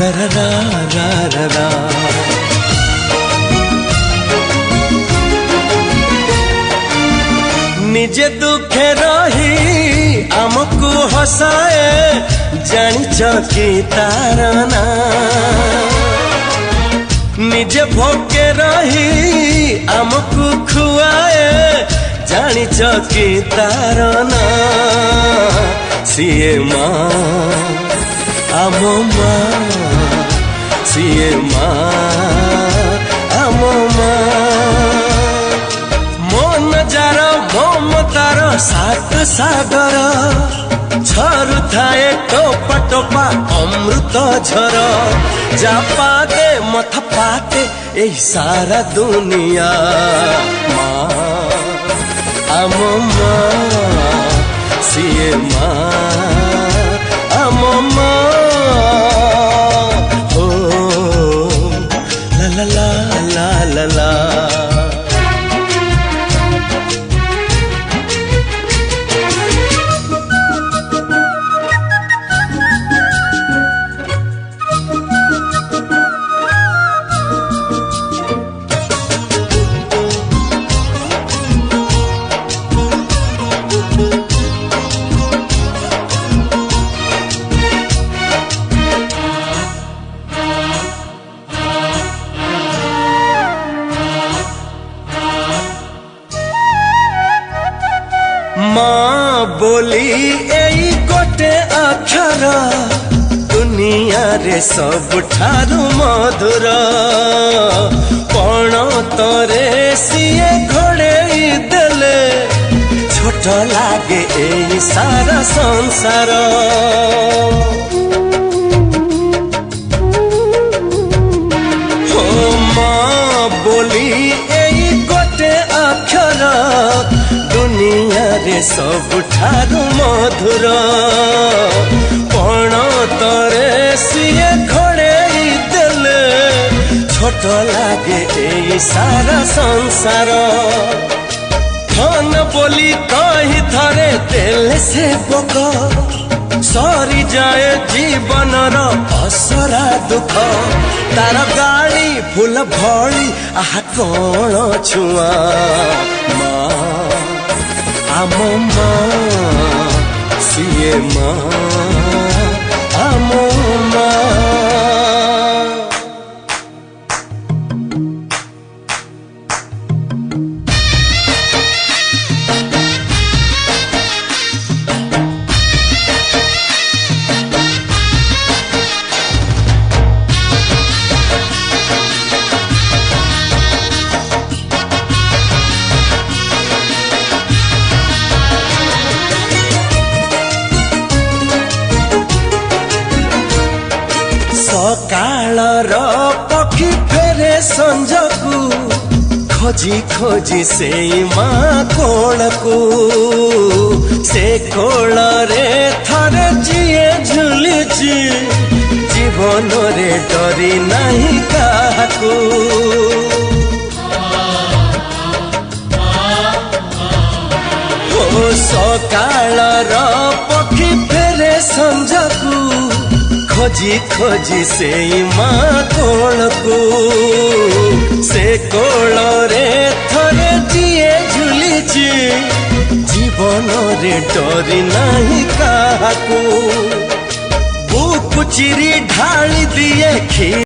रा रा रा रा रा रा। निजे दुखे रही आमको हसाए जानिच कि तार ना। निजे भोके रही आमको खुआए जानिच कि तार ना। सीए माँ आम माँ, सीए माँ आम माँ। मन जार ममतार सात सागर झरु थाए टोपा टोपा अमृत झर। जा पाते मथ पाते यही सारा दुनिया। माँ आम माँ, सीए माँ आम माँ। हो ला ला ला ला ला ला। माँ बोली एई गोटे अक्षर दुनिया रे सबुठारु मधुर। पण तरे सिए घोड़ेई देले छोट लागे एई सारा संसार। हो माँ बोली एई गोटे अक्षर दुनिया रे सबुठारु मधुर। पण तरे सिए घोड़ेई देले छोट लागे एई सारा संसार। धन बोली कही थरे देले से बोक सरी जाए जीवनर असरा दुख। तार गाड़ी फूल भली आहा कौन छुआ। आम माँ, सीए माँ आम माँ। सकाळर पक्षी फेरे संजकू खोजी खोजी से माँ कोलकू। से कोल रे थरे जिए झुलिची जीवन रे डरी नहीं काकू। हो सकाळर पक्षी फेरे संजकू खोजी खोजी से माँ कोलकू। से कोल रे थरे जिए झुलिची जीवन रे डरी नहीं काकू। बुक चिरी ढाली दिए खी